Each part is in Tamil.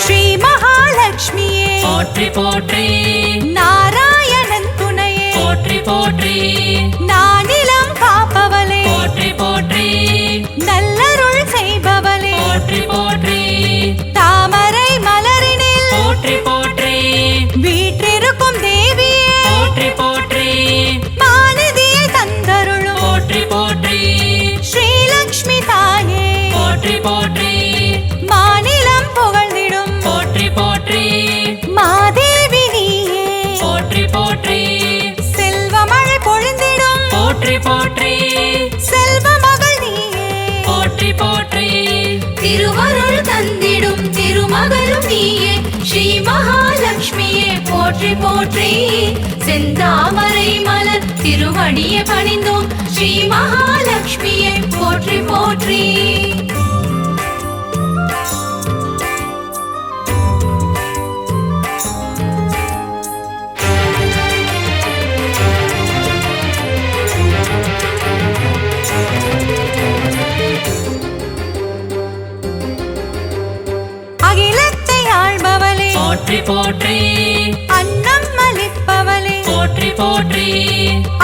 ஸ்ரீ மகாலட்சுமியே போற்றி போற்றி நாராயணன் துணையே போற்றி போற்றி நானிலம் காப்பவளே போற்றி போற்றி நல்லருள் செய்பவளே போற்றி போற்றி தாமரை மலரினில் போற்றி போற்றி வீற்றிருக்கும் தேவியே போற்றி போற்றி மாநிதியை தந்தருளும் போற்றி போற்றி ஸ்ரீலக்ஷ்மி தாயே போற்றி போற்றி மாநிலம் புகழ்ந்திடும் போற்றி போற்றி மாதேவி நீயே போற்றி போற்றி செல்வமழை பொழிந்திடும் போற்றி போற்றி செல்வ மகள் நீயே போற்றி போற்றி திருவருள் தந்திடும் திருமகளும் நீயே ஸ்ரீ மகாலட்சுமியே போற்றி போற்றி செந்தாமரை மலர் திருவடியை பணிந்தோம் ஸ்ரீ மகாலட்சுமியே போற்றி போற்றி அகிலத்தை ஆள்பவளே போற்றி போற்றி அன்னம் அளிப்பவளே போற்றி போற்றி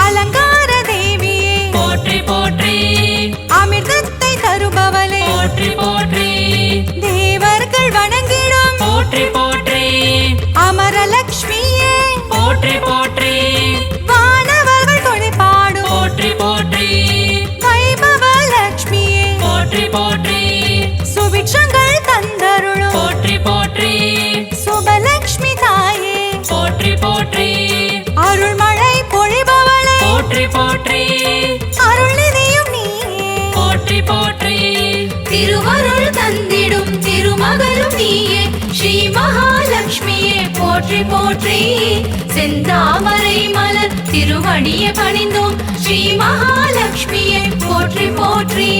அலங்கார தேவியே போற்றி போற்றி அமிர்தத்தை தருபவளே போற்றி போற்றி தேவர்கள் வணங்கிடும் போற்றி போற்றி அமரலட்சுமியே போற்றி போற்றி வானவர்கள் துணை பாடும் போற்றி போற்றி வைபவ லட்சுமியே போற்றி போற்றி சுபிட்சங்கள் தந்தருளும் போற்றி போற்றி சுபலட்சுமி தாயே போற்றி போற்றி அருள்மழை பொழிபவளே போற்றி போற்றி அருள்நிதியும் நீயே போற்றி போற்றி திருவருள் தந்திடும் திருமகளும் நீயே ஸ்ரீ மகாலட்சுமியே போற்றி போற்றி செந்தாமரை மலர் திருவடியை பணிந்தோம் ஸ்ரீ மகாலட்சுமியே போற்றி போற்றி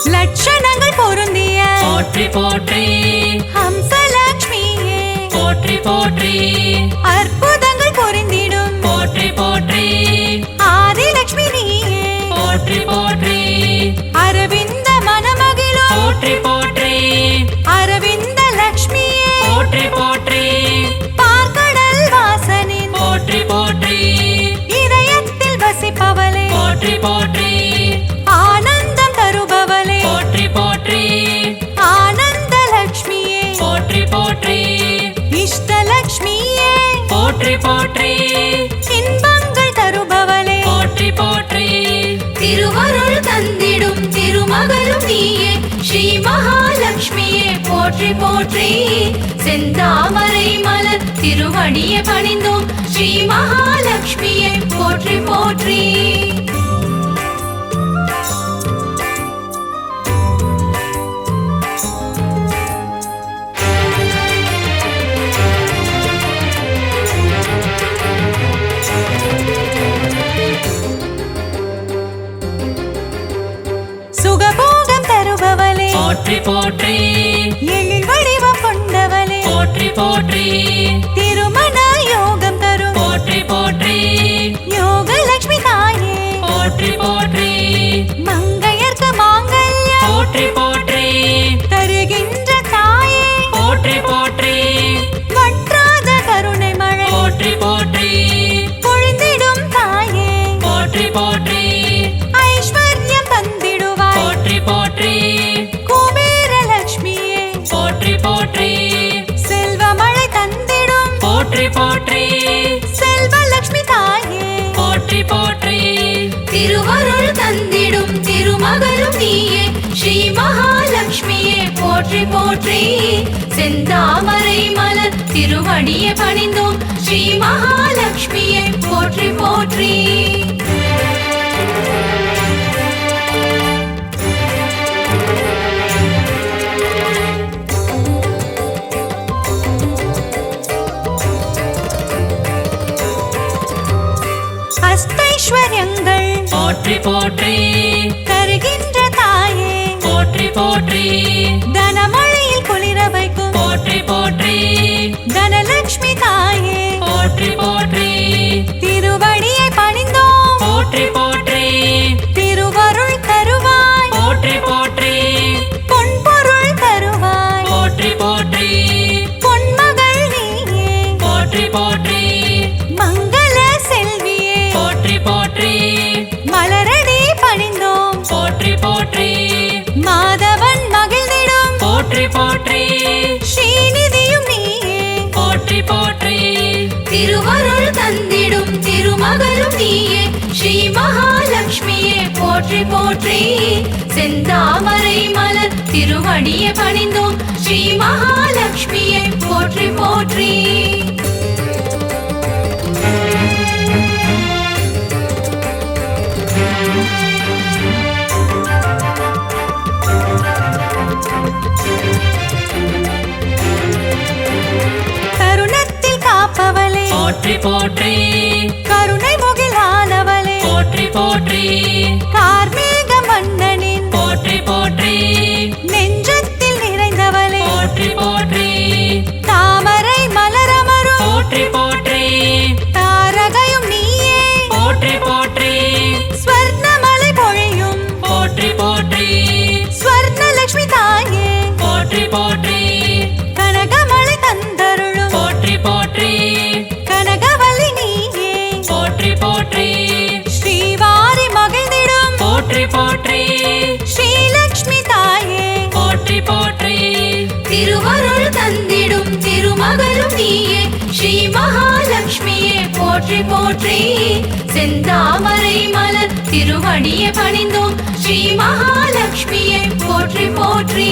லட்சணங்கள் பொருந்திய போற்றி போற்றி ஹம்சலட்சுமியே போற்றி போற்றி அற்புதங்கள் பொருந்திடும் போற்றி போற்றி ஆதிலட்சுமி நீயே போற்றி போற்றி அரவிந்த மனமகிழும் போற்றி போற்றி அரவிந்த லட்சுமியே போற்றி போற்றி பார்க்கடல் வாசனின் போற்றி போற்றி இதயத்தில் வசிப்பவளே போற்றி போற்றி ஆனந்தம் தருபவளே போற்றி போற்றி ஆனந்த லட்சுமியே போற்றி போற்றி இஷ்டலட்சுமியே போற்றி போற்றி இன்பங்கள் தருபவளே போற்றி போற்றி திருவருள் தந்திடும் திருமகளும் நீயே ஸ்ரீ மகாலட்சுமியே போற்றி போற்றி செந்தாமரை மலர் திருவடியை பணிந்தோம் ஸ்ரீ மகாலட்சுமியே போற்றி போற்றி சுகபோகம் தருபவளே போற்றி போற்றி எழில் வடிவம் கொண்டவளே போற்றி போற்றி திருமண யோகம் தரும் போற்றி போற்றி யோகலட்சுமி தாயே போற்றி போற்றி மங்கையர்க்கு மாங்கல்யம் போற்றி போற்றி தருகின்ற தாயே போற்றி போற்றி வற்றாத கருணை மழை போற்றி போற்றி பொழிந்திடும் தாயே போற்றி போற்றி ஐஸ்வர்யம் தந்திடுவாய் போற்றி போற்றி குபேர லட்சுமியே போற்றி போற்றி செல்வமழை தந்திடும் போற்றி போற்றி செல்வலட்சுமி தாயே போற்றி போற்றி திருவருள் தந்திடும் திருமகளும் நீயே ஸ்ரீ மகாலட்சுமியே போற்றி போற்றி செந்தாமரை மலர் திருவடியை பணிந்தோம் ஸ்ரீ மகாலட்சுமியே போற்றி போற்றி அஷ்டைஸ்வர்யங்கள் போற்றி போற்றி தருகின்ற தாயே போற்றி போற்றி தனமழையில் குளிர வைக்கும் போற்றி போற்றி தனலட்சுமி தாயே போற்றி போற்றி திருவடியை பணிந்தோம் போற்றி போற்றி திருவருள் தருவாய் போற்றி போற்றி பொன்பொருள் தருவாய் போற்றி போற்றி பொன்மகள் நீயே போற்றி போற்றி மங்கள செல்வியே போற்றி போற்றி மலரடி பணிந்தோம் போற்றி போற்றி மாதவன் மகிழ்ந்திடும் போற்றி போற்றி ஸ்ரீநிதியும் நீயே போற்றி போற்றி திருவருள் தந்திடும் திருமகளும் நீயே ஸ்ரீ மகாலட்சுமியே போற்றி போற்றி செந்தாமரை மலர் திருவடியை பணிந்தோம் ஸ்ரீ மகாலட்சுமியே போற்றி போற்றி கருணத்தில் காப்பவளே போற்றி போற்றி கருணை முகிலானவளே போற்றி போற்றி கார்மேக மன்னனின் போற்றி போற்றி நெஞ்சத்தில் நிறைந்தவளே போற்றி போற்றி தாமரை மலரமரும் போற்றி போற்றி தாரகையும் நீயே போற்றி போற்றி ஸ்வர்ணமலை பொழியும் போற்றி போற்றி ஸ்வர்ணலட்சுமி தாயே போற்றி போற்றி கனகமலை தந்தருளும் போற்றி போற்றி கனகவல்லி நீயே போற்றி போற்றி ஸ்ரீவாரி மகிழ்ந்திடும் போற்றி போற்றி ஸ்ரீலக்ஷ்மி தாயே போற்றி போற்றி திருவருள் தந்திடும் திருமகளும் நீயே ஸ்ரீ மகாலட்சுமியே போற்றி போற்றி செந்தாமரை மலர் திருவடியை பணிந்தோம் ஸ்ரீ மகாலட்சுமியே போற்றி போற்றி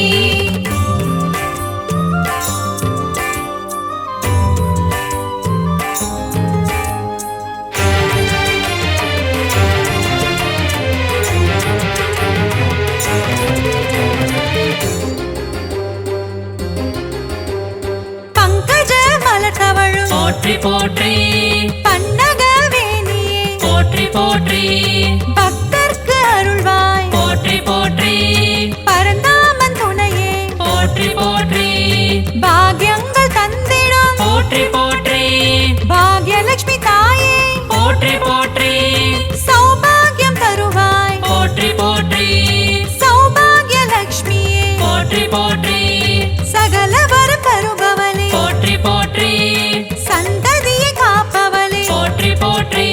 பங்கஜ மலர் தவழும் போற்றி போற்றி பன்னகவேணியே போற்றி போற்றி பக்தர்க்கு அருள்வாய் போற்றி போற்றி பரந்தாமன் துணையே போற்றி போற்றி பாக்யங்கள் தந்திடும் போற்றி போற்றி பாக்யலட்சுமி தாயே போற்றி போற்றி சௌபாகியம் தருவாய் போற்றி போற்றி சௌபாகியலட்சுமியே போற்றி போற்றி சகல வரம் தருபவளே போற்றி போற்றி சந்ததியை காப்பவளே போற்றி போற்றி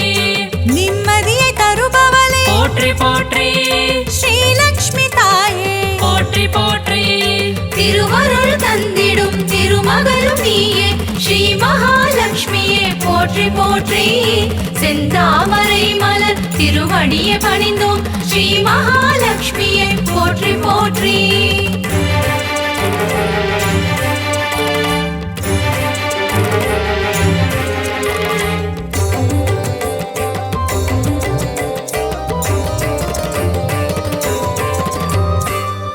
நிம்மதியை தருபவளே போற்றி போற்றி ஸ்ரீலக்ஷ்மி தாயே போற்றி போற்றி திருவருள் தந்திடும் திருமகளும் நீயே ஸ்ரீ மகாலட்சுமியே போற்றி போற்றி செந்தாமரை மலர் திருவடியை பணிந்தோம் ஸ்ரீ மகாலட்சுமியே போற்றி போற்றி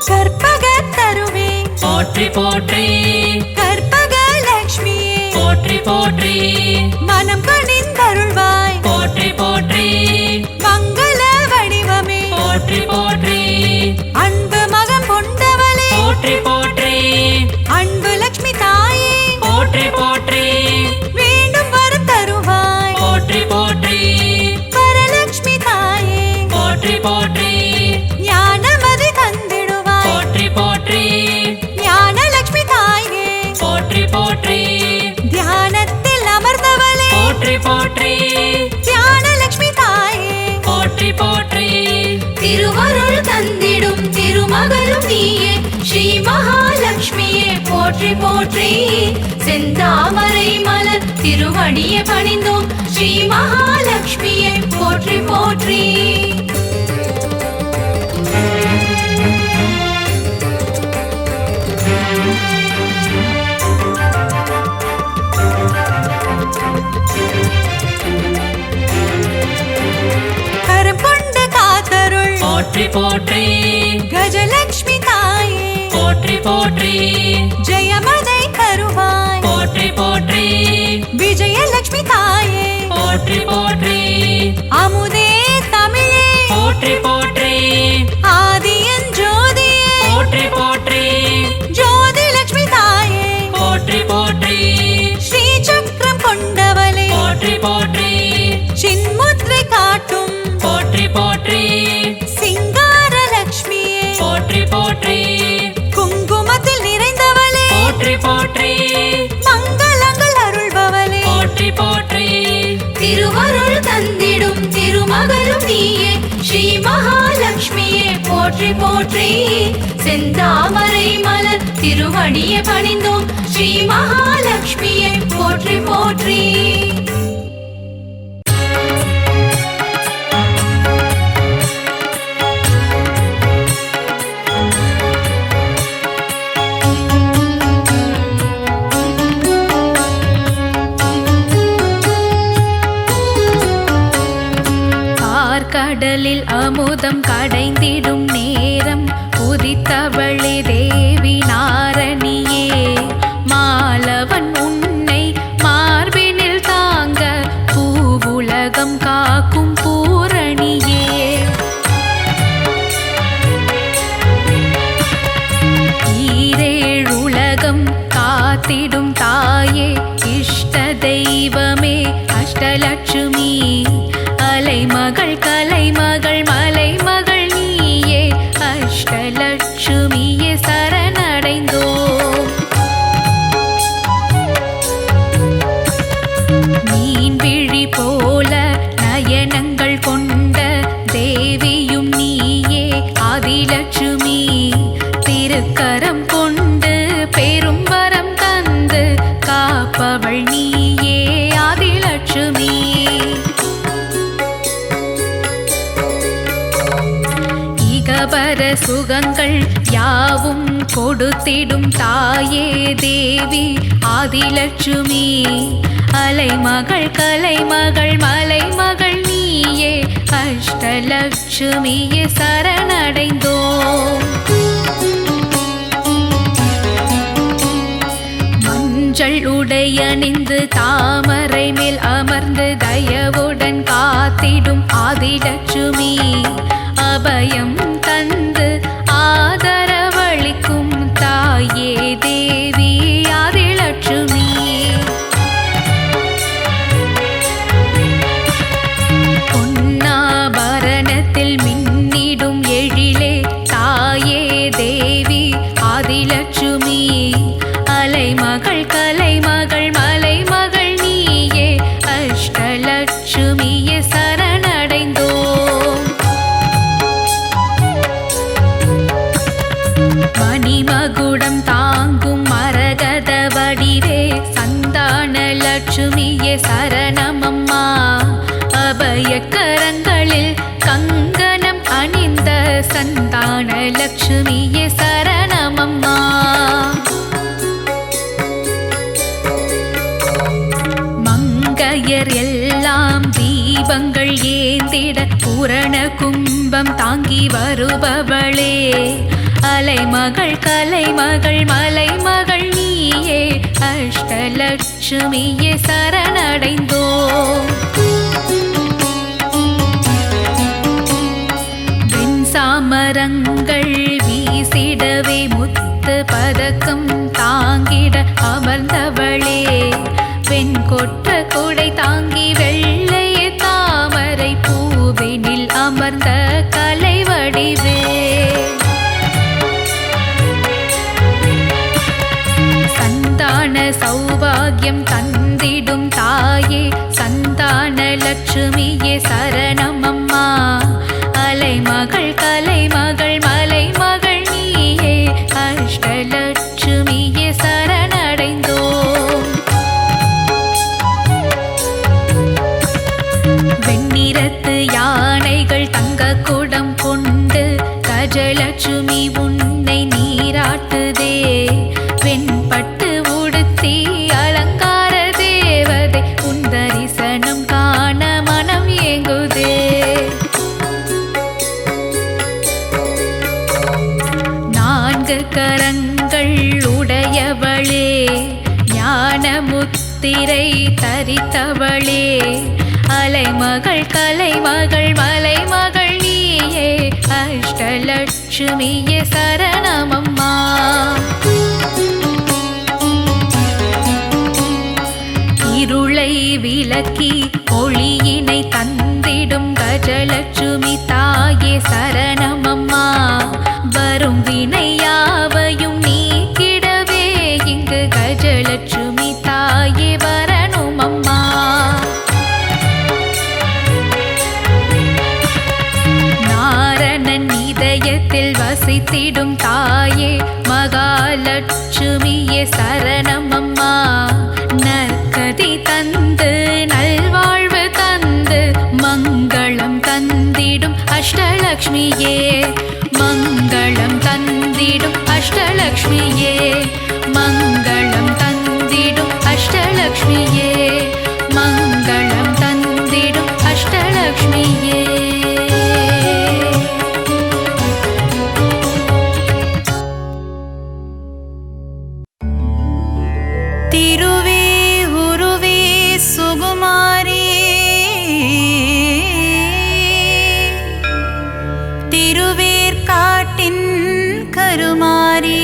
கற்பகத் தருவே போற்றி போற்றி கற்பகலட்சுமியே போற்றி போற்றி மனம் கனிந்தருள்வாய் போற்றி போற்றி மங்கள வடிவமே போற்றி போற்றி அன்பு மகம் கொண்டவளே போற்றி போற்றி அன்பு லட்சுமி தாயே போற்றி போற்றி வேண்டும் வரம் தருவாய் போற்றி போற்றி வரலட்சுமி தாயே போற்றி போற்றி ஞானமதி தந்திடுவாய் போற்றி போற்றி ஞானலட்சுமி தாயே போற்றி போற்றி தியானத்தில் அமர்ந்தவளே போற்றி போற்றி தியானலட்சுமி தாயே போற்றி போற்றி திருவருள் தந்திடும் திருமகளும் நீயே ஸ்ரீ மகாலட்சுமியே போற்றி போற்றி செந்தாமரை மலர் திருவடியை பணிந்தோம் ஸ்ரீ மகாலட்சுமியே போற்றி போற்றி கரம் கொண்டு காத்தருள் போற்றி போற்றி கஜலட்சுமி தாயே போற்றி போற்றி ஜெயமதை தருவாய் போற்றி போற்றி விஜயலட்சுமி தாயே போற்றி போற்றி அமுதே தமிழே போற்றி போற்றி ஆதியன் ஜோதியே போற்றி போற்றி ஜோதி லட்சுமி தாயே போற்றி கொண்டவளே போற்றி போற்றி சின்முத்ரை காட்டும் போற்றி போற்றி சிங்கார லக்ஷ்மியே போற்றி போற்றி குங்குமத்தில் நிறைந்தவளே போற்றி போற்றி மங்களங்கள் அருள்பவளே போற்றி போற்றி திருவருள் தந்திடும் திருமகளும் நீயே ஸ்ரீ மகாலட்சுமியே போற்றி போற்றி செந்தாமரை மலர் திருவடியை பணிந்தோம் ஸ்ரீ மகாலட்சுமியே போற்றி போற்றி கடலில் அமுதம் கடைந்திடும் நேரம் உதித்தவளே தேவி நாரணியே மாலவன் உன்னை மார்பினில் தாங்க பூவுலகம் காக்கும் பூரணியே ஈரேழுலகம் காத்திடும் தாயே இஷ்ட தெய்வமே அஷ்டலட்சுமி அலைமகள் கலைமகள் மலைமகள் நீயே அஷ்டலட்சுமியே சரணடைந்தோம் மீன் விழி போல நயனங்கள் கொண்ட தேவியும் நீயே ஆதிலட்சுமி திருக்கரம் கொண்டு பெரும் வரம் தந்து காப்பவள் நீயே ஆதிலட்சுமி இகபர சுகங்கள் யாவும் கொடுத்திடும் தாயே தேவி ஆதிலட்சுமி அலைமகள் கலைமகள் மலைமகள் நீயே அஷ்டலட்சுமியே சரணடைந்தோம் மஞ்சள் உடையணிந்து தாமரை மேல் அமர்ந்து தயவுடன் காத்திடும் ஆதிலட்சுமி அபயம் தந்து ஆதரவளிக்கும் தாயே தேவி ஆதிலட்சுமி பொன்னாபரணத்தில் மின்னிடும் எழிலே தாயே தேவி ஆதிலட்சுமி அலைமகள் கலைமகள் மலைமகள் நீயே அஷ்டலட்சுமியே சரணடைந்தோம் மணிமகுடம் தாங்கும் மரகத வடிவே சந்தான லட்சுமியே சரணமம்மா அபயக்கரங்களில் கங்கணம் அணிந்த சந்தான லட்சுமியே சரணமம்மா மங்கையர் எல்லாம் தீபங்கள் ஏந்திட பூரண கும்பம் தாங்கி வருபவளே அலைமகள் கலைமகள் மலைமகள் நீயே அஷ்டலட்சுமியே சரணடைந்தோம் வெண்சாமரங்கள் வீசிடவே முத்து பதக்கம் தாங்கிட அமர்ந்தவளே வெண்கொற்ற குடை தாங்கி வெள்ளையே தாமரை பூவினில் அமர்ந்த கலை வடிவே சந்தான சௌபாகியம் தந்திடும் தாயே சந்தான லட்சுமியே சரணமம்மா அலைமகள் கலைமகள் மலைமகள் நீயே அஷ்டலட்சுமியே சரணடைந்தோம் வெண்ணிறத்து யானைகள் தங்க குடம் கொண்டு கஜலட்சுமி உன்னை நீராட்டுதே வெண்பட்டு உடுத்தி அலங்கார தேவதை உன் தரிசனம் காண மனம் ஏங்குதே நான்கு கரங்கள் உடையவளே ஞானமுத்திரை தரித்தவளே அலைமகள் கலைமகள் மலைமகள் நீயே அஷ்டலட்சுமியே இருளை விலக்கி ஒளியினை தந்திடும் கஜலட்சுமி தாயே சரணமம்மா. வரும் வினையாவையும் நீக்கிடவே இங்கு கஜலட்சுமி தாயே வரணுமம்மா. நாரணன் இதயத்தில் வசித்திடும் தாயே மகாலட்சுமியே சரணமம்மா. நற்கதி தந்து நல்வாழ்வு தந்து மங்களம் தந்திடும் அஷ்டலக்ஷ்மியே. மங்களம் தந்திடும் அஷ்டலக்ஷ்மியே. மங்களம் தந்திடும் அஷ்டலக்ஷ்மியே. மங்களம் தந்திடும் அஷ்டலக்ஷ்மியே. திருவே உருவே சுகுமாரி திருவேற்காட்டின் கருமாரி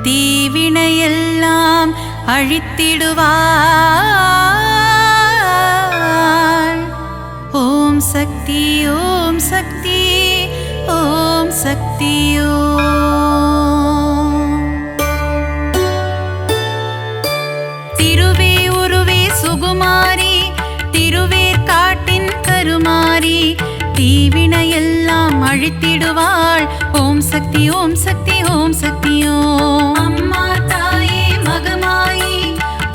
தீவினையெல்லாம் அழித்திடுவாள். ஓம் சக்தி ஓம் சக்தி ஓம் சக்தி ஓம். திருவே உருவே சுகுமாரி திருவேற்காட்டின் கருமாரி தீவினையெல்லாம் அழித்திடுவாள். ஓம் சக்தி ஓம் சக்தி ஓம் சக்தி ஓம். அம்மா தாயே மகமாயி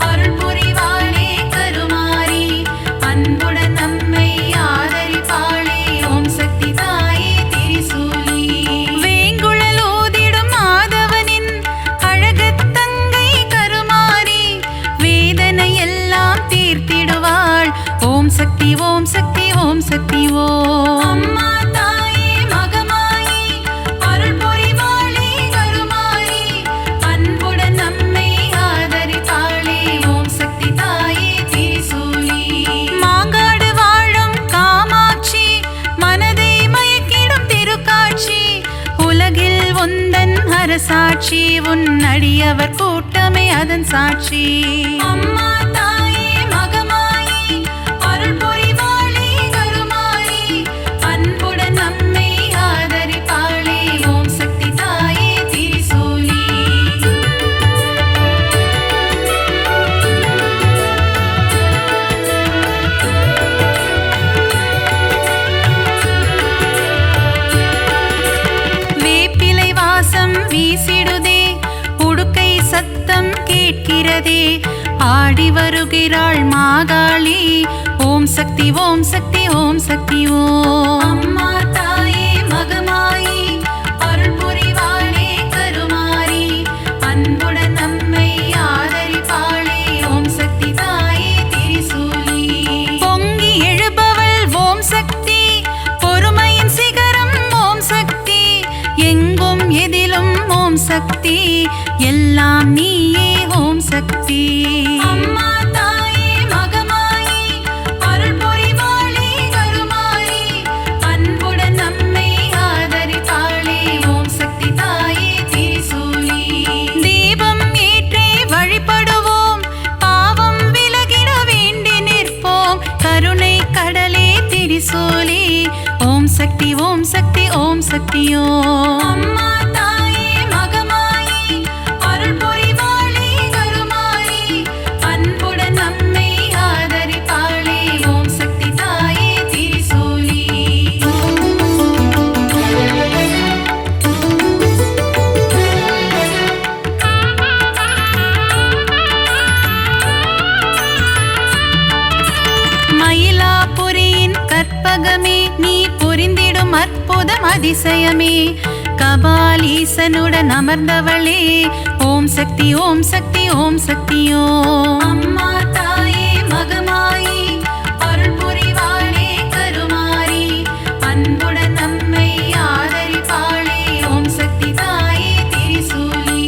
அருள் புரிவாளே கருமாரி அன்புடன் நம்மை ஆதரிப்பாளே. ஓம் சக்தி தாயே திரிசூலி. வேங்குழல் ஓதிடும் மாதவனின் அழகத்தங்கை கருமாரி வேதனையெல்லாம் தீர்த்திடுவாள். ஓம் சக்தி ஓம் சக்தி ஓம் சக்தி ஓம். அம்மா தாயே மகமாயி அருள் புரிவாளே கருமாரி அன்புடன் நம்மை ஆதரிப்பாளே. ஓம் சக்தி தாயே திரிசூலி. மாங்காடு வாழும் காமாட்சி மனதை மயக்கிடும் திருக்காட்சி உலகில் உந்தன் அரசாட்சி உன் அடியவர் கூட்டமே அதன் சாட்சி. அம்மா தாயே மகமாயி அருள் புரிவாளே கருமாரி அன்புடன் நம்மை ஆதரிப்பாளே. ஓம் சக்தி தாயே திரிசூலி. வேப்பிலை வாசம் வீசிடுதே உடுக்கை சத்தம் கேட்கிறதே ஆடி வருகிறாள் மாகாளி. ஓம் சக்தி ஓம் சக்தி ஓம் சக்தி ஓம். அம்மா தாயே மகமாயி அருள் புரிவாளே கருமாரி அன்புடன் நம்மை ஆதரிப்பாளே. ஓம் சக்தி தாயே திரிசூலி. பொங்கி எழுபவள் ஓம் சக்தி பொறுமையின் சிகரம் ஓம் சக்தி எங்கும் எதிலும் ஓம் சக்தி எல்லாம் நீயே ஓம் சக்தி. அம்மா தாயே மகமாயி அருள் புரிவாளே கருமாரி அன்புடன் நம்மை ஆதரிப்பாளே. ஓம் சக்தி தாயே திரிசூலி. தீபம் ஏற்றி வழிபடுவோம் பாவம் விலகிட வேண்டி நிற்போம் கருணை கடலே திரிசூலி. ஓம் சக்தி ஓம் சக்தி ஓம் சக்தி ஓம். அம்மா தாயே மகமாயி அருள் புரிவாளே கருமாரி அன்புடன் நம்மை ஆதரிப்பாளே. ஓம் சக்தி தாயே திரிசூலி. மயிலாபுரியின் கற்பகமே நீ புரிந்திடும் அற்புதம் அதிசயமே கபாலீசனுடன் அமர்ந்தவளே. ஓம் சக்தி ஓம் சக்தி ஓம் சக்தி ஓம். அம்மா தாயே மகமாயி அருள் புரிவாளே கருமாரி அன்புடன் நம்மை ஆதரிப்பாளே. ஓம் சக்தி தாயே திரிசூலி.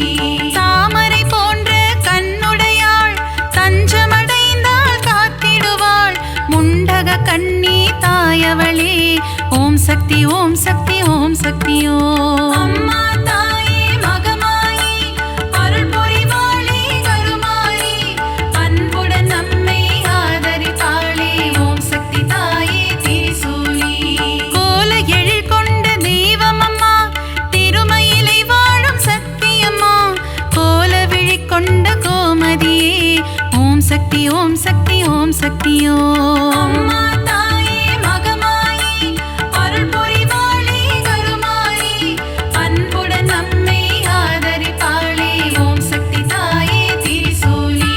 தாமரை போன்ற கண்ணுடையாள் தஞ்சமடைந்தாள் காத்திடுவாள் முண்டக கண்ணி தாயவளே. ஓம் சக்தி ஓம் சக்தி ஓம் சக்தி ஓம். அம்மா தாயே மகமாயி அருள் புரிவாளே கருமாரி கோமதியே ஓம் சக்தி ஓம் சக்தி ஓம் சக்தியோ அம்மா தாயே மகமாயி அருள் புரிவாளே கருமாரி அன்புடன் நம்மை ஆதரிப்பாளே ஓம் சக்தி தாயே திரிசூலி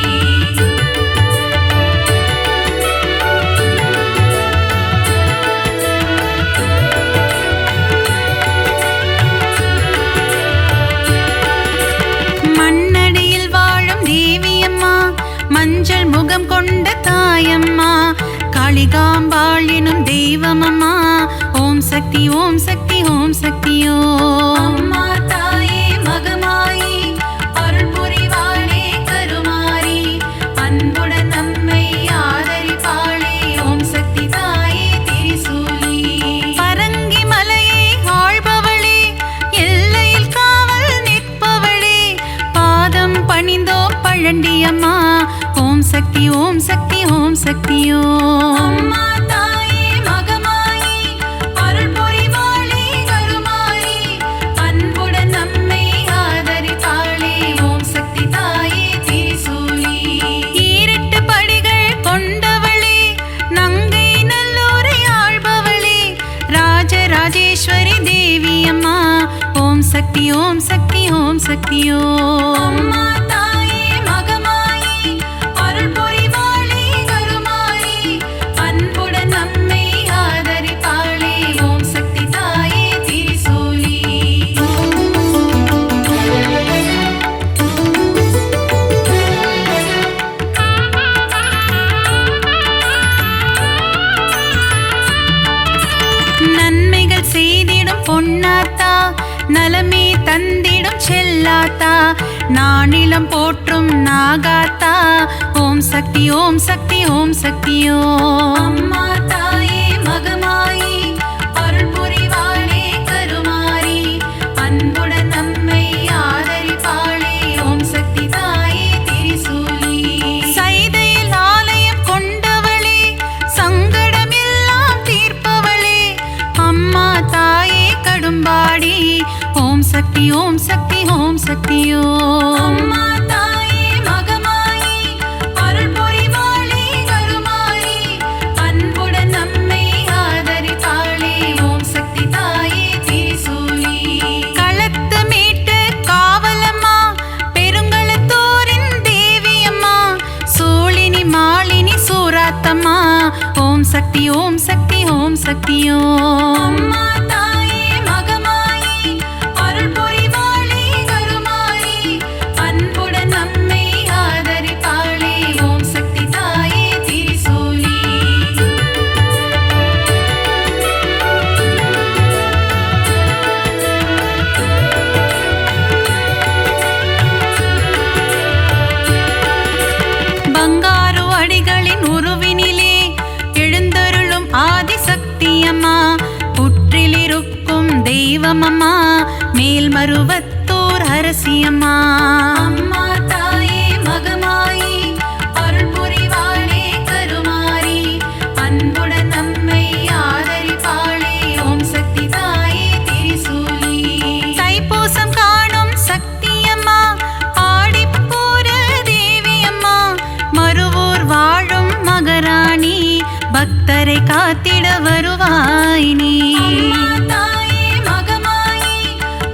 மண்ணடியில் வாழும் தேவியம்மா மஞ்சள் முகம் கொண்ட தாயம்மா காளிகாம்பாள் எனும் தெய்வமம்மா ஓம் சக்தி ஓம் சக்தி ஓம் சக்தியோ அம்மா தாயே மகமாயி அருள் புரிவாளே கருமாரி அன்புடன் நம்மை ஆதரிப்பாளே ஓம் சக்தி தாயே திரிசூலி பரங்கி மலையை ஆள்பவளே எல்லையில் காவல் நிற்பவளே பாதம் பணிந்தோம் பழண்டியம்மா ஓம் சக்தி ஓம் சக்தி ஓம் சக்தியோ அம்மா தாயே மகமாயி அருள் புரிவாளே கருமாரி அன்புடன் நம்மை ஆதரிப்பாளே ஓம் சக்தி தாயே திரிசூலி ஈரெட்டு படிகள் கொண்டவளே நங்கை நல்லூரை ஆள்பவளே ராஜராஜேஸ்வரி தேவி அம்மா ஓம் சக்தி ஓம் சக்தி ஓம் சக்தியோ அம்மா தாயே மகமாயி அருள் புரிவாளே கருமாரி அன்புடன் நம்மை ஆதரிப்பாளே ஓம் சக்தி தாயே திரிசூலி நன்மைகள் செய்திடும் பொன்னாத்தா நலமே தந்திடும் செல்லாத்தா நானிலம் போற்றும் நாகாத்தா ஓம் சக்தி ஓம் சக்தி ஓம் சக்தியோ அம்மா தாயே மகமாயி அருள் புரிவாளே கருமாரி அன்புடன் நம்மை ஆதரிப்பாளே ஓம் சக்தி தாயே திரிசூலி சைதையில் ஆலயம் கொண்டவளே சங்கடம் எல்லாம் தீர்ப்பவளே அம்மா தாயே கடும்பாடி ஓம் சக்தி ஓம் சக்தி ஓம் சக்தியோ அம்மா தாயே மகமாயி அருள் புரிவாளே கருமாரி அன்புடன் நம்மை ஆதரிப்பாளே ஓம் சக்தி தாயே திரிசூலி களத்து மீட்டு காவலம்மா பெருங்களத்தூரின் தேவியம்மா சூழினி மாலினி சூராத்தம்மா ஓம் சக்தி ஓம் சக்தி ஓம் சக்தியோ அம்மா தாயே மகமாயி அருள் புரிவாளே கருமாரி அன்புடன் நம்மை ஆதரிப்பாளே ஓம் சக்தி தாயே திரிசூலி பங்காரு அடிகளின் உருவினிலே எழுந்தருளும் ஆதிசக்தியம்மா புற்றிலிருக்கும் தெய்வமம்மா மேல்மருவத்தூர் அரசியம்மா அம்மா தாயே மகமாயி அருள் புரிவாளே கருமாரி அன்புடன் நம்மை ஆதரிப்பாளே ஓம் சக்தி தாயே திரிசூலி தைப்பூசம் காணும் சக்தியம்மா ஆடிப்பூர தேவியம்மா மருவூர் வாழும் மகராணி பக்தரை காத்திட வருவாய் நீ அம்மா தாயே மகமாயி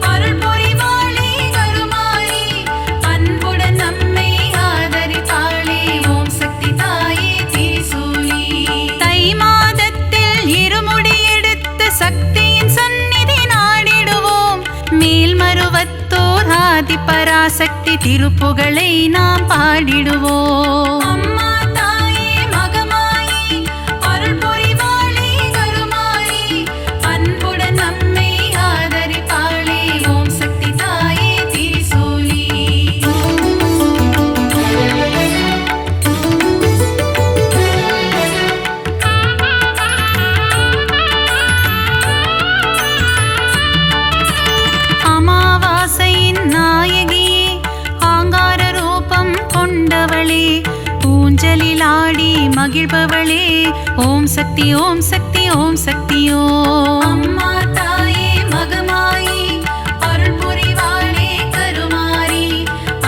அருள் புரிவாளே கருமாரி அன்புடன் நம்மை ஆதரிப்பாளே ஓம் சக்தி தாயே திரிசூலி தை மாதத்தில் இருமுடி எடுத்து சக்தியின் சந்நிதி நாடிடுவோம் மேல்மருவத்தோர் ஆதி பராசக்தி திருப்புகழை நாம் பாடிடுவோம் அம்மா தாயே மகமாயி அருள் புரிவாளே கருமாரி அன்புடன் நம்மை ஆதரிப்பாளே ஓம் சக்தி தாயே திரிசூலி அமாவாசையின் நாயகியே ஆங்கார ரூபம் கொண்டவளே ஊஞ்சலில் ஆடி மகிழ்பவளே ஓம் சக்தி ஓம் சக்தி ஓம் சக்தியோ அம்மா தாயே மகமாயி அருள் புரிவாளே கருமாரி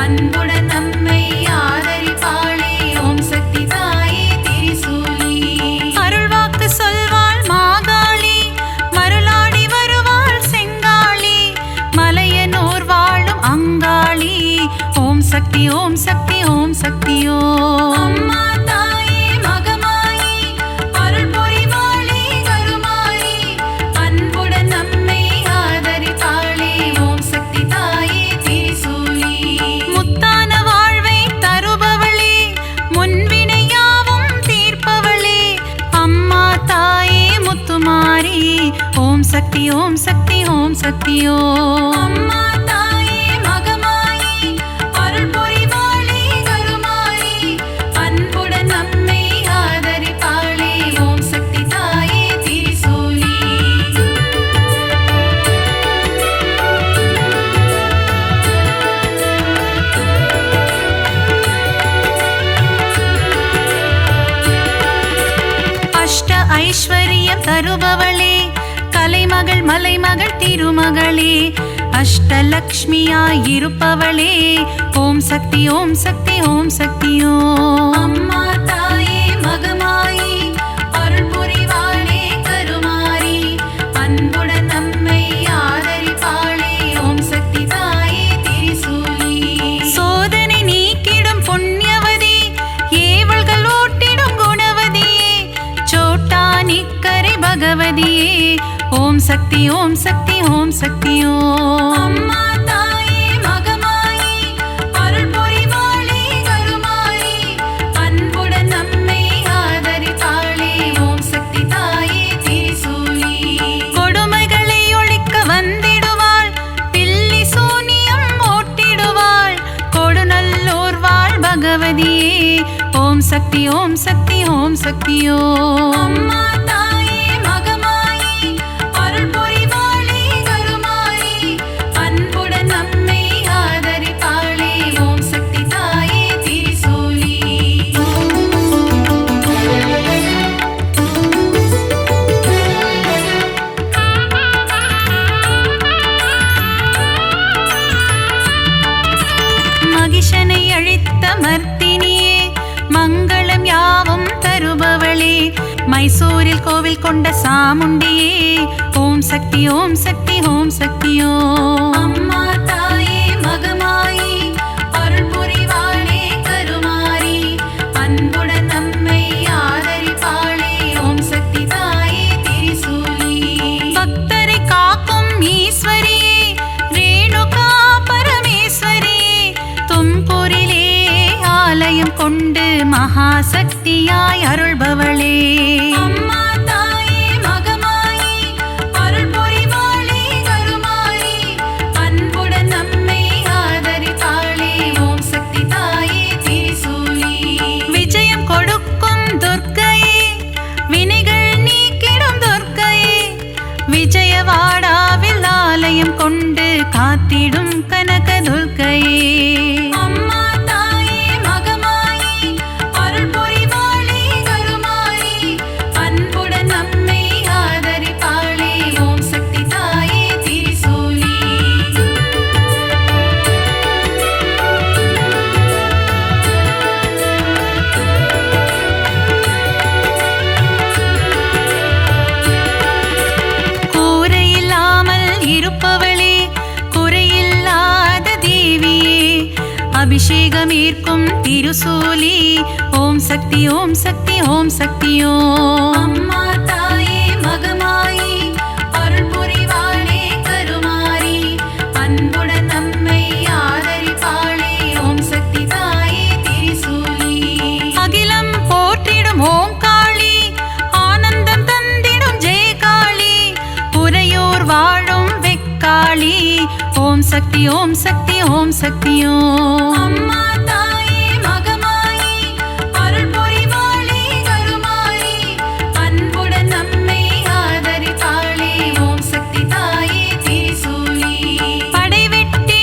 அன்புடன் நம்மை சக்தி ஓம். அம்மா தாயே மகமாயி அருள் புரிவாளே கருமாரி அன்புடன் நம்மை ஆதரிப்பாளே ஓம் சக்தி தாயே திரிசூலி. அஷ்ட ஐஸ்வர்யம் தருபவளே கலைமகள் மலைமகள் திருமகளே அஷ்டலக்ஷ்மியாயிருப்பவளே ஓம் சக்தி ஓம் சக்தி ஓம் சக்தி ஓம். அம்மா தாயே மகமாயி அருள் புரிவாளே கருமாரி அன்புடன் நம்மை ஆதரிப்பாளே ஓம் சக்தி தாயே திரிசூலி. சோதனை நீக்கிடும் புண்ணியவதி ஏவல்கள் ஓட்டிடும் குணவதியே சோட்டா நிக்கரை பகவதியே ஓம் சக்தி ஓம் சக்தி ஓம் சக்தி ஓம். அம்மா தாயே மகமாயி அருள் புரிவாளே கருமாரி அன்புடன் நம்மை ஆதரிப்பாளே ஓம் சக்தி தாயே திரிசூலி. கொடுமைகளை ஒழிக்க வந்திடுவாள் பில்லி சூனியம் ஓட்டிடுவாள் கொடுநல்லூர் வாழ் பகவதியே ஓம் சக்தி ஓம் சக்தி ஓம் சக்தி ஓம். அம்மா தாயே மகமாயி அருள் புரிவாளே கருமாரி அன்புடன் நம்மை ஆதரிப்பாளே ஓம் சக்தி தாயே திரிசூலி. மகிஷனை அழித்த மர்த்தினியே மங்களம் யாவும் தருபவளே மைசூரில் கோவில் கொண்ட சாமுண்டியே ஓம் சக்தி ஓம் சக்தி ஓம் சக்தி ஓம். அம்மா தாயே மகமாயி அருள் புரிவாளே கருமாரி அன்புடன் நம்மை ஆதரிப்பாளே ஓம் சக்தி தாயே திரிசூலி. பக்தரை காக்கும் ஈஸ்வரியே ரேணுகா பரமேஸ்வரியே தும்பூரிலே ஆலயம் கொண்டு மகாசக்தியாய் அருள்பவளே. அம்மா தாயே மகமாயி அருள் புரிவாளே கருமாரி அன்புடன் நம்மை ஆதரிப்பாளே ஓம் சக்தி தாயே திரிசூலி. விஜயம் கொடுக்கும் துர்க்கையே வினைகள் நீக்கிடும் துர்க்கையே விஜயவாடாவில் ஆலயம் கொண்டு காத்திடும் கனக துர்க்கையே. அம்மா தாயே மகமாயி அருள் புரிவாளே கருமாரி அன்புடன் நம்மை ஆதரிப்பாளே ஓம் சக்தி தாயே திரிசூலி. கூரையில்லாமல் இருப்பவளே குறையில்லாத தேவியே அபிஷேகம் ஈர்க்கும் திருசூலி ஓம் சக்தி ஓம் சக்தி ஓம் சக்தி ஓம். அம்மா தாயே மகமாயி அருள் புரிவாளே கருமாரி அன்புடன் நம்மை ஆதரிப்பாளே ஓம் சக்தி தாயே திரிசூலி. அகிலம் போற்றிடும் ஓம் காளி ஆனந்தம் தந்திடும் ஜெய காளி உறையூர் வாழும் வெக்காளி ஓம் சக்தி ஓம் சக்தி ஓம் சக்தி ஓம். அம்மா தாயே மகமாயி அருள் புரிவாளே கருமாரி அன்புடன் நம்மை ஆதரிப்பாளே ஓம் சக்தி தாயே திரிசூலி. படைவெட்டி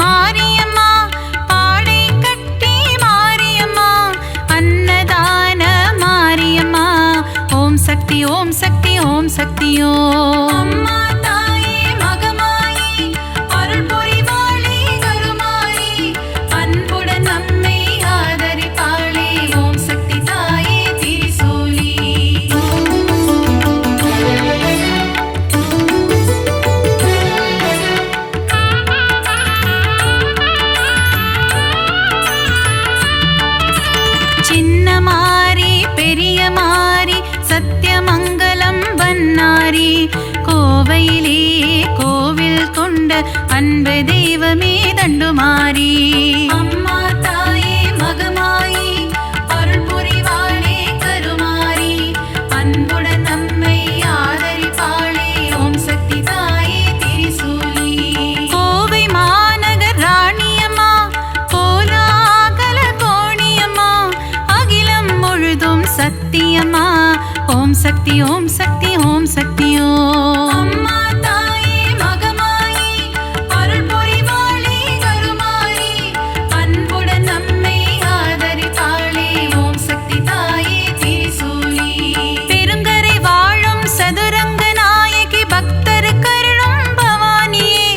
மாரியம்மா பாடை கட்டி மாரியம்மா அன்னதான மாரியம்மா ஓம் சக்தி ஓம் சக்தி ஓம் சக்தி ஓம். அம்மா தாயே மகமாயி அருள் புரிவாளே கருமாரி அன்புடன் நம்மை ஆதரிப்பாளே ஓம் சக்தி தாயே திரிசூலி. சின்ன மாரி பெரிய மாரி சத்தியமங்கலம் பன்னாரி கோவையிலே கோவில் கொண்ட அன்பு தெய்வமே தண்டுமாரி. அம்மா தாயே மகமாயி அருள் புரிவாளே கருமாரி அன்புடன் நம்மை ஆதரிப்பாளே ஓம் சக்தி தாயே திரிசூலி. சக்தி ஓம் சக்தி ஓம் சக்தி ஓம். அம்மா தாயே மகமாயி அருள் புரிவாளே கருமாரி அன்புடன் நம்மை ஆதரிப்பாளே ஓம் சக்தி தாயே திரிசூலி. பெருங்கரை வாழும் சதுரங்க நாயகி பக்தர் கருளும் பவானியே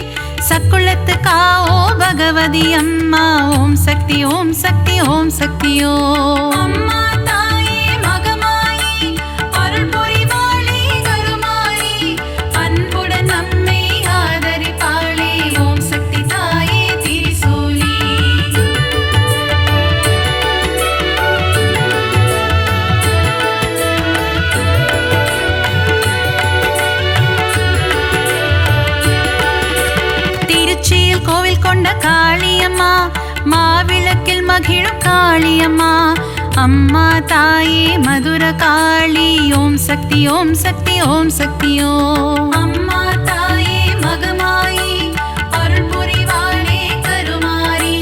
சக்குளத்து காவோ பகவதி அம்மா ஓம் சக்தி ஓம் சக்தி ஓம் சக்தி ஓம். அம்மா தாயே மகமாயி அருள் புரிவாளே கருமாரி அன்புடன் நம்மை ஆதரிப்பாளே ஓம் சக்தி தாயே திரிசூலி. திருச்சியில் கோவில் கொண்ட காளியம்மா மாவிளக்கில் மகிழும் காளியம்மா அம்மா தாயே மதுர காளி ஓம் சக்தி ஓம் சக்தி ஓம் சக்தி ஓம். அம்மா தாயே மகமாயி அருள் புரிவாளே கருமாரி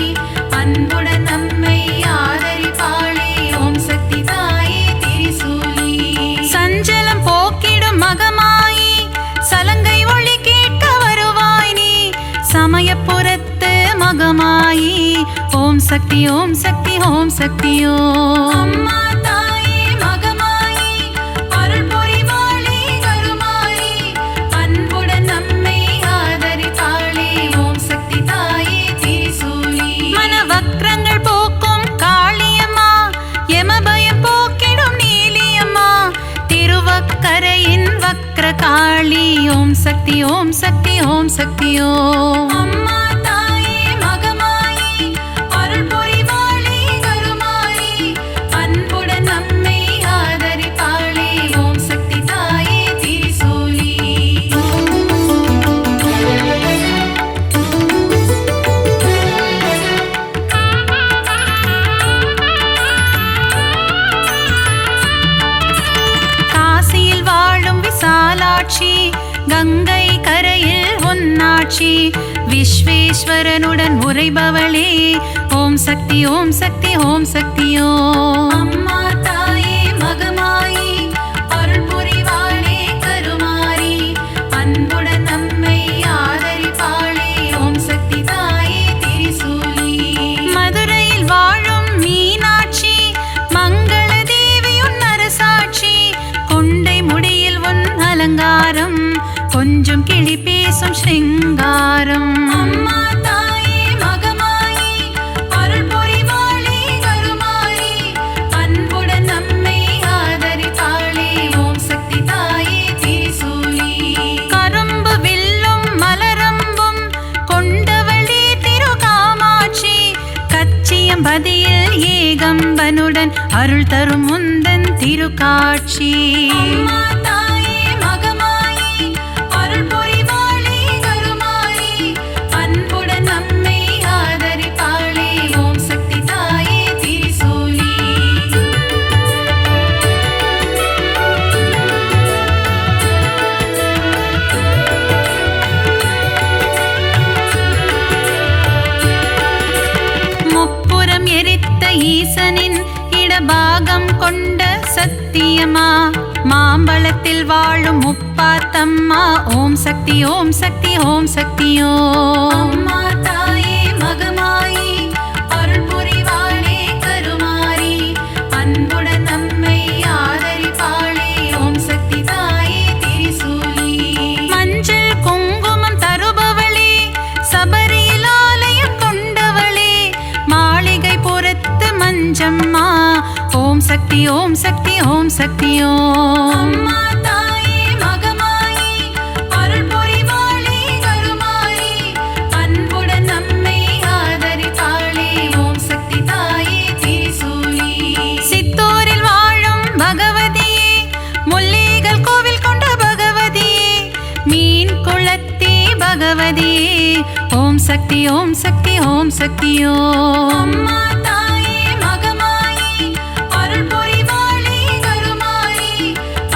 அன்புடன் நம்மை ஆதரிப்பாளே ஓம் சக்தி தாயே திரிசூலி. சஞ்சலம் போக்கிடும் மகமாயி சலங்கை ஒளி கேட்க வருவாய் நீ சமயப்புறத்து மகமாயி ஓம் சக்தி ஓம் சக்தி ஓம் சக்தி ஓம். அம்மா தாயே மகமாயி அருள் புரிவாளே கருமாரி அன்புடன் நம்மை ஆதரிப்பாளே ஓம் சக்தி தாயே திரிசூலி. மனவக்ரங்கள் போக்கும் காளியம்மா யமபயம் போக்கிடும் நீலியம்மா திருவக்கரையின் வக்ர காளி ஓம் சக்தி ஓம் சக்தி ஓம் சக்தி ஓம். அம்மா தாயே மகமாயி அருள் புரிவாளே கருமாரி அன்புடன் நம்மை ஆதரிப்பாளே ஓம் சக்தி தாயே திரிசூலி. காசியில் வாழும் விசாலாட்சி கங்கை கரையில் ஒன்னாட்சி விஸ்வேஸ்வரனுடன் உரைபவளே ஓம் சக்தி ஓம் சக்தி ஓம் சக்தி ஓம். அம்மா தாயே மகமாயி அருள் புரிவாளே கருமாரி அன்புடன் நம்மை ஆதரிப்பாளே ஓம் சக்தி தாயே திரிசூலி. மதுரையில் வாழும் மீனாட்சி மங்கள தேவியுன் அரசாட்சி கொண்டை முடியில் உன் அலங்காரம் கொஞ்சம் கிளி பேசும் சிங்காரம். அம்மா தாயே மகமாயி அருள் புரிவாளே கருமாரி அன்புடன் நம்மை ஆதரிப்பாளே ஓம் சக்தி தாயே திரிசூலி. கரும்பு வில்லும் மலரம்பும் கொண்டவளே திருகாமாட்சி கச்சியம்பதியில் ஏகம்பனுடன் அருள் தரும் முந்தன் திருக்காட்சி. அம்மா தாயே மகமாயி அருள் புரிவாளே கருமாரி அன்புடன் நம்மை ஆதரிப்பாளே ஓம் சக்தி தாயே திரிசூலி. முப்புறம் எரித்த ஈசனின் இடபாகம் கொண்ட சத்தியமா மாம்பழத்தில் வாழும் முப்பாத்தம்மா ஓம் சக்தி ஓம் சக்தி ஓம் சக்தி ஓம். அம்மா தாயே மகமாயி அருள் புரிவாளே கருமாரி அன்புடன் நம்மை ஆதரிப்பாளே ஓம் சக்தி தாயே திரிசூலி. மஞ்சள் குங்குமம் தருபவளே சபரியில் ஆலயம் கொண்டவளே மாளிகை புறத்து மஞ்சம்மா ஓம் சக்தி ஓம் சக்தி ஓம் சக்தி ஓம். அம்மா தாயே மகமாயி அருள் புரிவாளே கருமாரி அன்புடன் நம்மை ஆதரிப்பாளே ஓம் சக்தி தாயே திரிசூலி. சித்தூரில் வாழும் பகவதியே முல்லைகள் கோவில் கொண்ட பகவதியே மீன் குளத்தி பகவதியே ஓம் சக்தி ஓம் சக்தி ஓம் சக்தி ஓம். அம்மா தாயே மகமாயி அருள் புரிவாளே கருமாரி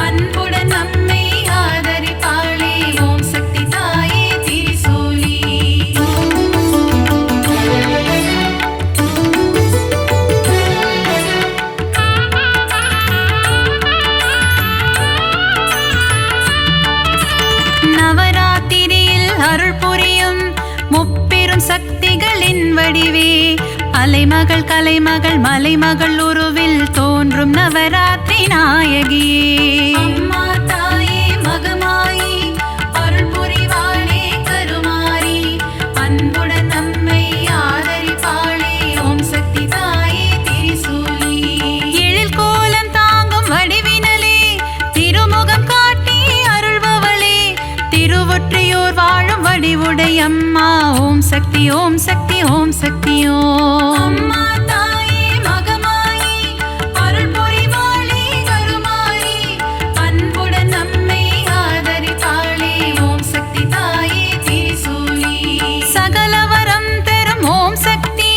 அன்புடன் நம்மை ஆதரிப்பாளே ஓம் சக்தி தாயே திரிசூலி. வடிவே அலைமகள் கலைமகள் மலைமகள் உருவில் தோன்றும் நவராத்திரி நாயகியே அம்மா தாயே மகமாயி அருள் புரிவாளே கருமாரி அன்புடன் நம்மை ஆதரிப்பாளே ஓம் சக்தி தாயே திரிசூலி எழில் கோலம் தாங்கும் வடிவினலே திருமுகம் காட்டி அருள்பவளே திருவொற்றியூர் வாழும் வடிவுடை அம்மா ஓம் சக்தி ஓம் சக்தி ஓம் சக்தி ஓம் அம்மா தாயே மகமாயி அருள் புரிவாளே கருமாரி அன்புடன் நம்மை ஆதரிப்பாளே ஓம் சக்தி தாயே திரிசூலி சகலவரம் தரும் ஓம் சக்தி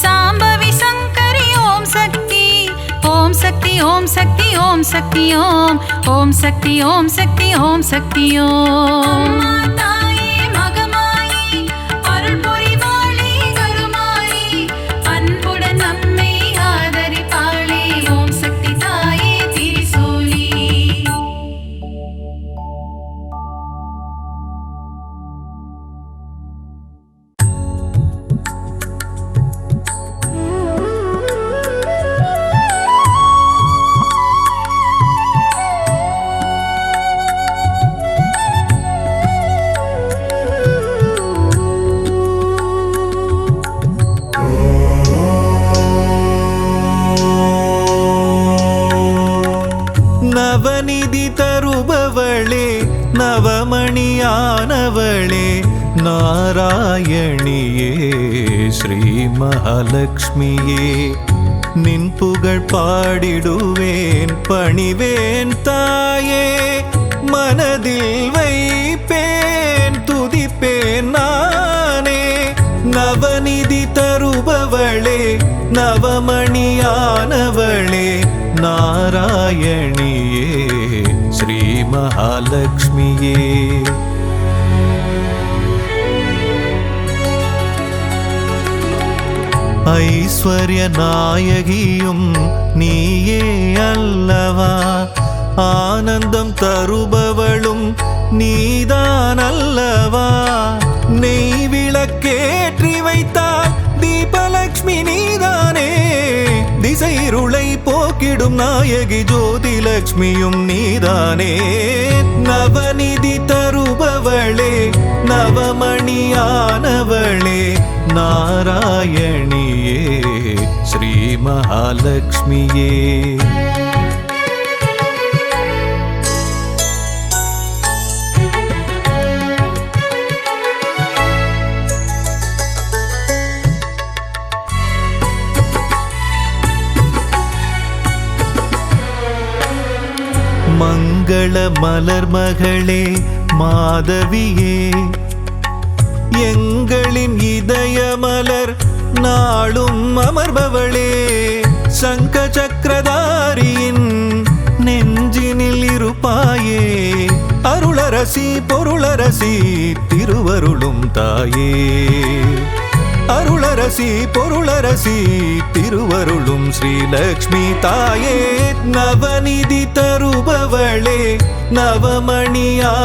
சாம்பவி சங்கரி ஓம் சக்தி ஓம் சக்தி ஓம் சக்தி ஓம் சக்தி ஓம் ஓம் சக்தி ஓம் சக்தி ஓம் சக்தி ஓம் தாயே மகமாயி அருள் புரிவாளே கருமாரி அன்புடன் நம்மை ஆதரிப்பாளே ஓம் சக்தி தாயே திரிசூலி நவநிதி தருபவளே நவமணியானவளே நாராயணியே ஸ்ரீ மகாலட்சுமியே நின் புகழ் பாடிடுவேன் பணிவேன் தாயே மனதில் வைப்பேன் துதிப்பேன் நானே நவநிதி தருபவளே நவமணியானவளே நாராயணியே ஸ்ரீ மகாலட்சுமியே ஐஸ்வர்ய நாயகியும் நீயே அல்லவா ஆனந்தம் தருபவளும் நீதான் அல்லவா நெய் விளக்கேற்றி வைத்தால் தீபலக்ஷ்மி நீதானே திசைருளை போக்கிடும் நாயகி ஜோதி லக்ஷ்மியும் நீதானே நவநிதி தருபவளே நவமணியானவளே நாராயணியே ஸ்ரீ மகாலட்சுமியே மங்கள மலர் மகளே மாதவியே எங்களின் இதய மலர் நாளும் அமர்பவளே சங்க சக்கரதாரியின் நெஞ்சினில் இருப்பாயே அருளரசி பொருளரசி திருவருளும் தாயே அருளரசி பொருளரசி திருவருளும் ஸ்ரீலக்ஷ்மி தாயே நவநிதி தருபவளே நவமணியானவளே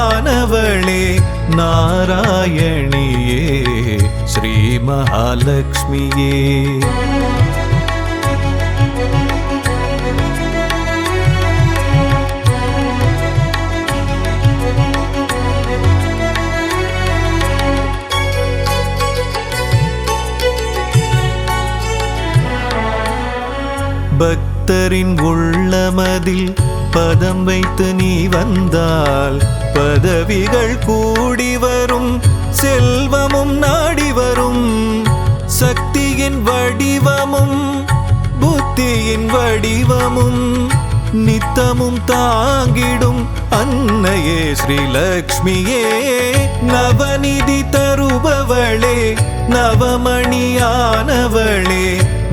நாராயணியே ஸ்ரீ மகாலட்சுமியே பக்தரின் உள்ளமதில் பதம் வைத்து நீ வந்தால் பதவிகள் கூடி வரும் செல்வமும் நாடி வரும் சக்தியின் வடிவமும் புத்தியின் வடிவமும் நித்தமும் தாங்கிடும் அன்னையே ஸ்ரீலக்ஷ்மியே நவநிதி தருபவளே நவமணியானவளே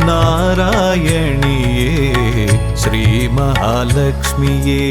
நாராயணியே ஸ்ரீ மகாலட்சுமியே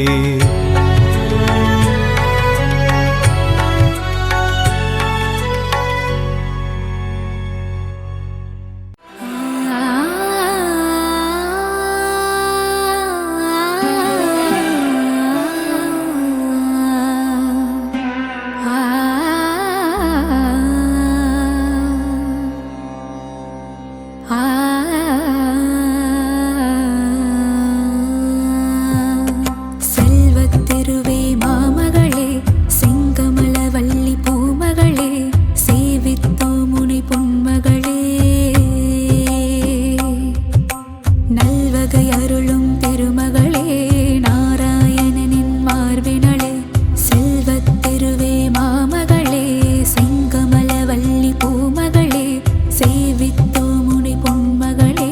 வகை அருளும் திருமகளே நாராயணனின் மார்பினளே செல்வத் திருவே மாமகளே செங்கமலவல்லி பூமகளே சேவித்தோ முனி பொன்மகளே.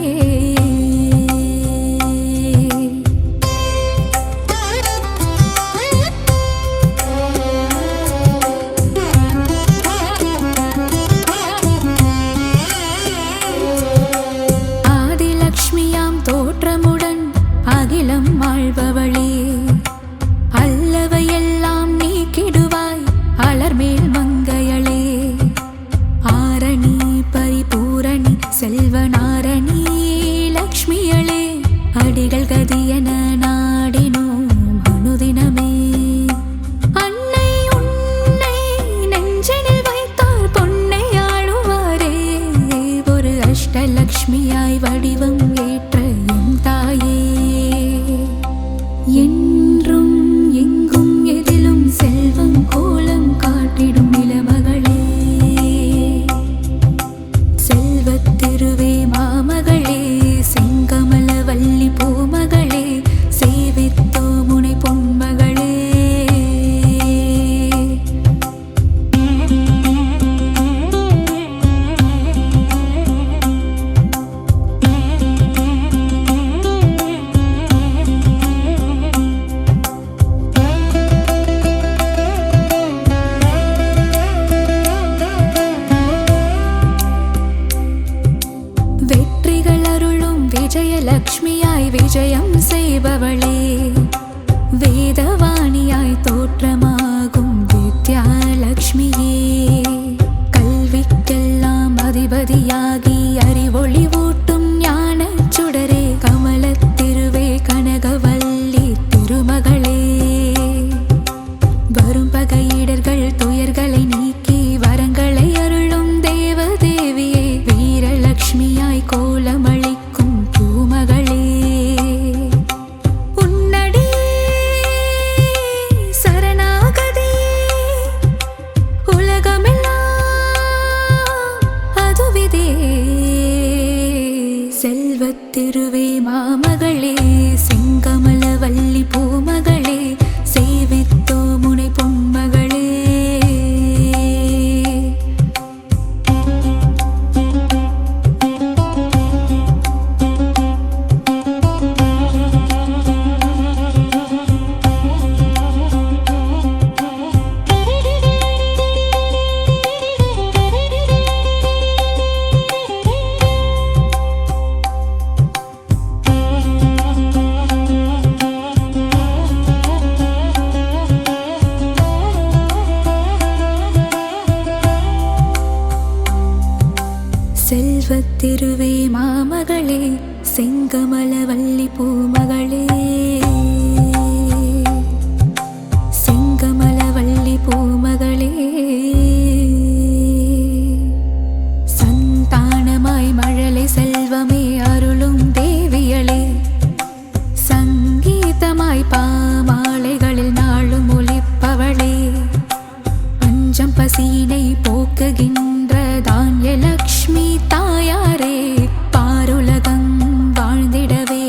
ஆதிலக்ஷ்மியாம் தோற்றமுடன் அகிலம் ஆள்பவளே அல்லவையெல்லாம் நீக்கிடுவாய் அலர்மேல் மங்கையளே. ஆரணி பரிபூரணி செல்வநாரணி லக்ஷ்மியளே அடிகள் கதியன நாடினோம் அனுதினமே. அன்னை உன்னை நெஞ்சினில் வைத்தால் பொன்னை ஆளுவாரே ஒரு அஷ்டலக்ஷ்மியாய் வடிவம் ஏற்ற என் தாயே. என்றும் எங்கும் எதிலும் செல்வம் கோலம் காட்டிடும் நிலமகளே செல்வத் திருவே மாமகளே செங்கமலவல்லி பூமகளே சேவித்தோ முனை பொன்மகளே. வெற்றிகள் அருளும் விஜயலக்ஷ்மியாய் விஜயம் செய்பவளே வேதவாணியாய் தோற்றமாகும் வித்யாலக்ஷ்மியே கல்விக்கெல்லாம் அதிபதியாகி அறிவொளி ஊட்டும் ஞானச் சுடரே கமலத் திருவே கனகவல்லி திருமகளே. வரும் பகையிடர்கள் துயர்களை நீக்கி வரங்களை அருளும் தேவதேவியே வீரலக்ஷ்மியாய் கோலமளிக்கும் பூமகளே. உன்னடி சரணாகதி உலகமெல்லாம் அதுவிதே செல்வத் திருவே மாமகளே செங்கமலவல்லி பூமகளே சேவித்தோ முனை பொன்மகளே. செல்வத் திருவே மாமகளே செங்கமலவல்லி பூமகளே செங்கமலவல்லி பூமகளே. சந்தானமாய் மழலை செல்வமே அருளும் தேவியளே சங்கீதமாய் பாமாலைகளில் நாளும் ஒலிப்பவளே பஞ்சம் பசீனை போக்குகின்ற தான்யலக்ஷ்மி தாயாரே பாருலகம் வாழ்ந்திடவே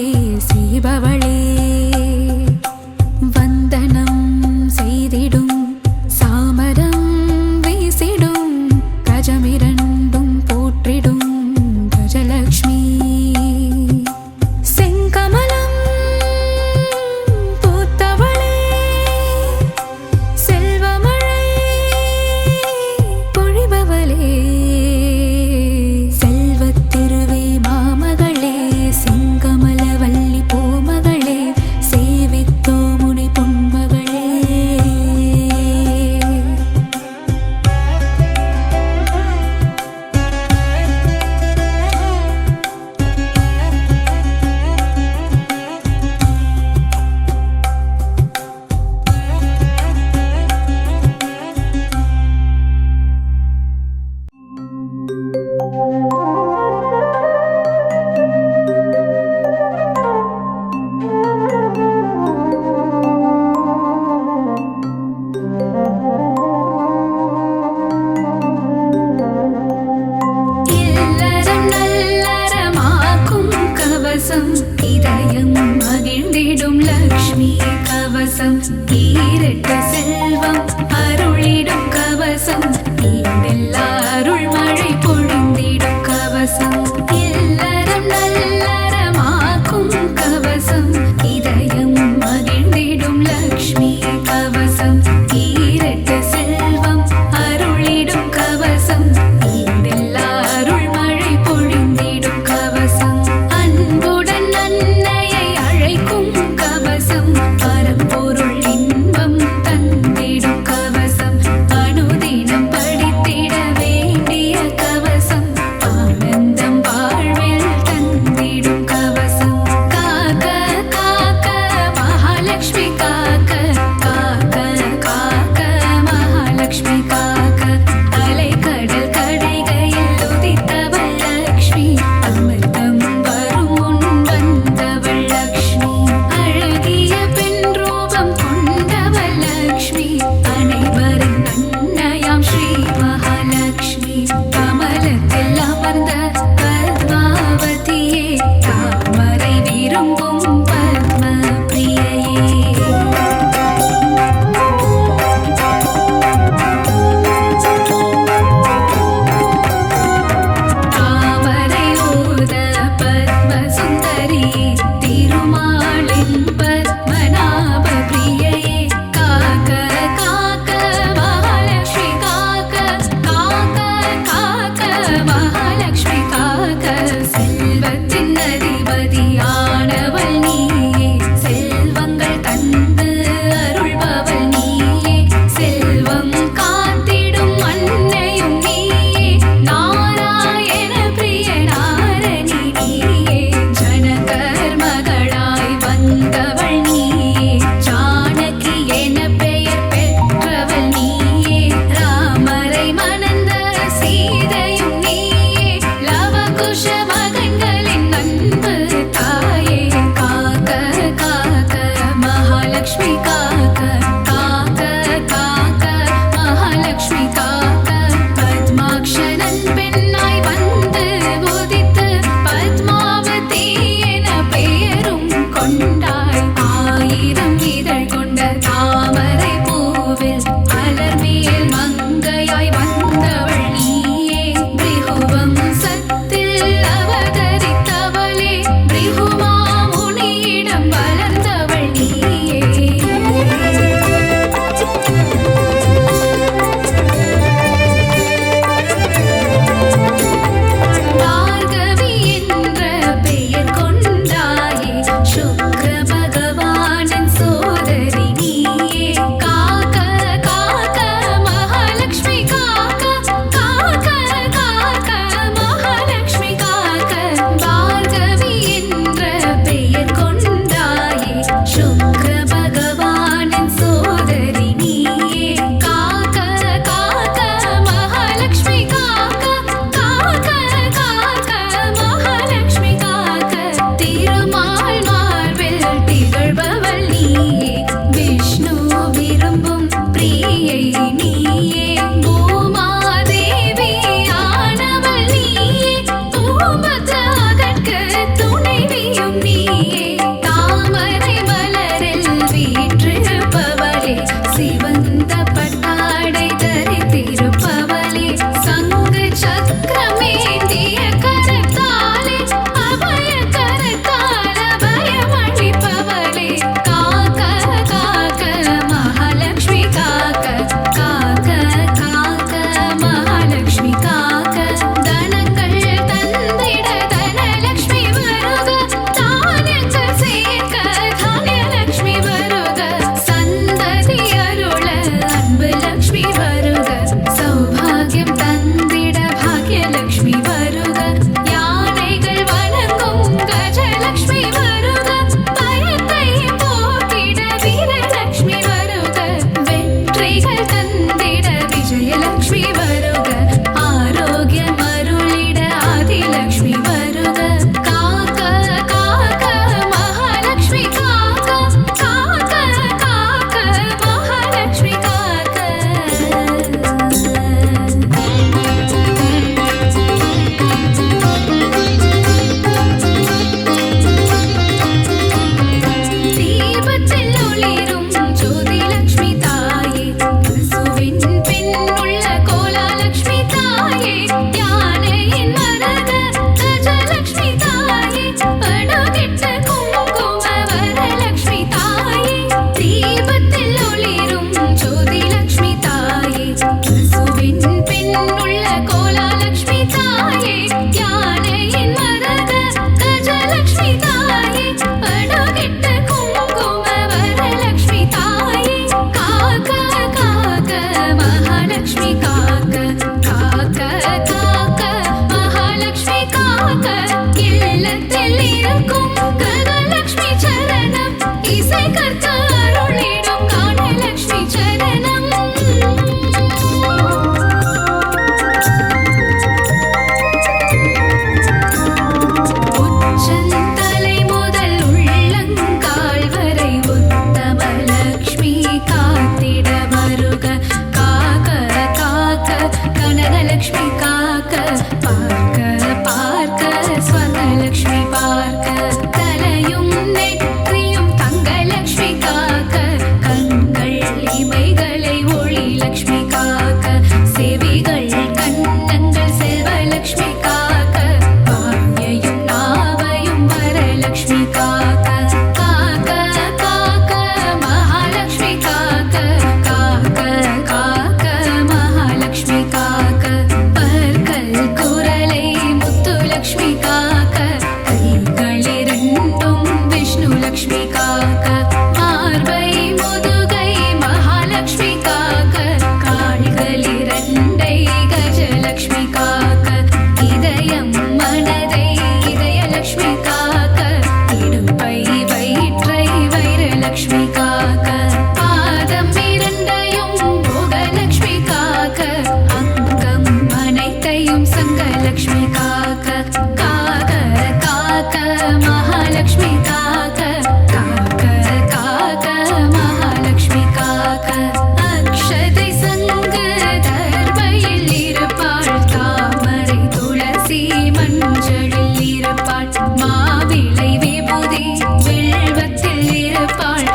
இதயம் மகிழ்ந்திடும் லக்ஷ்மி கவசம் ஈரட்டு செல்வம் அருளிடும் கவசம் ஈடெல்லா அருள் மழை பொழிந்திடும் கவசம் இல்லறம் நல்லறமாக்கும் கவசம் இதயம் மகிழ்ந்திடும் லக்ஷ்மி கவசம் ஈரட்டு செல்வம் அருளிடும் கவசம் ஈடெல்லா அருள் மழை பொழிந்திடும் கவசம் அன்புடன் அன்னையை அழைக்கும் கவசம் பரம்பொருள் இன்பம் தந்திடும் கவசம் அனுதினம் படித்திட வேண்டிய கவசம் ஆனந்தம் வாழ்வில் தந்திடும் கவசம் காக்க காக்க மகாலட்சுமி காக்க காக்க காக்க மகாலட்சுமி காக்க அலைக்கடல் கடைகையில் உதித்தவள் லக்ஷ்மி அமிர்தம் வரும் முன் வந்தவள் லக்ஷ்மி அழகிய பெண் ரூபம் கொண்டவள் லக்ஷ்மி அனைவரின் அன்னையாம் ஸ்ரீ மகாலட்சுமி கமலத்தில் அமர்ந்த பத்மாவதியே தாமரை விரும்பும் பத்ம பிரியையே தாமரை ஓத பத்ம சுந்தரி திருமாலின் பத்மநாப பிரியையே காக்க காக்க மகாலட்சுமி காக்க காக்க காக்க மகாலட்சுமி காக்க செல்வத்தின் அதிபதியானவள் நீயே செல்வங்கள் தந்து அருள்பவள் நீயே செல்வம் காத்திடும் அன்னையும் நீயே நாராயண பிரிய நாரணி நீயே ஜனகர் மகளாய் வந்தவள் காக்க காக்க காக்க மகாலட்சுமி காக்க காக்க காக்க மகாலட்சுமி காக்க பற்கள் குரலை முத்துலட்சுமி காக்க கைகளிரண்டும் விஷ்ணு லட்சுமி காக்க மார்பை முதுகை மகாலட்சுமி காக்க கால்களிரண்டை கஜலட்சுமி காக்க இதயம் மனதை இதயலட்சுமி காக்க இடுப்பை வயிற்றை வைரலட்சுமி காக்க பாதம் இரண்டையும் போகலட்சுமி காக்க அங்கம் அனைத்தையும் சங்கலட்சுமி காக்க காக்க காக்க மகாலட்சுமி காக்க காக்க காக்க மகாலட்சுமி காக்க அக்ஷதை சங்கு தர்பையில் இருப்பாள் தாமரை துளசி மஞ்சளில் இருப்பாள் மாவிளை விபூதி வில்வத்தில் இருப்பாள்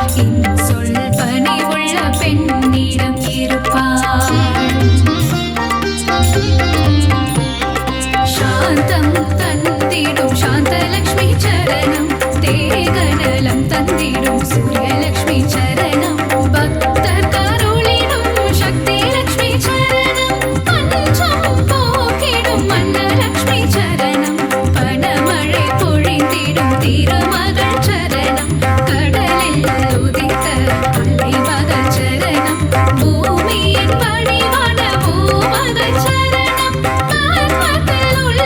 சொல் பணி உள்ள பெண்ணிடம் இருப்பாள் சாந்தம் தந்திடும் சாந்தலட்சுமி சரணம் தேகநலம் தந்திடும் சூரியலட்சுமி சரணம் பக்தர் கருளிடும் சக்தி லட்சுமி சரணம் பஞ்சம் போக்கிடும் மன்னலட்சுமி சரணம் பணமழை பொழிந்திடும் திருமகள் சரணம் கடலில் உதித்த அலைமகள் சரணம் பூமியின் வடிவான பூமகள் சரணம் பர்வத்தில் உள்ள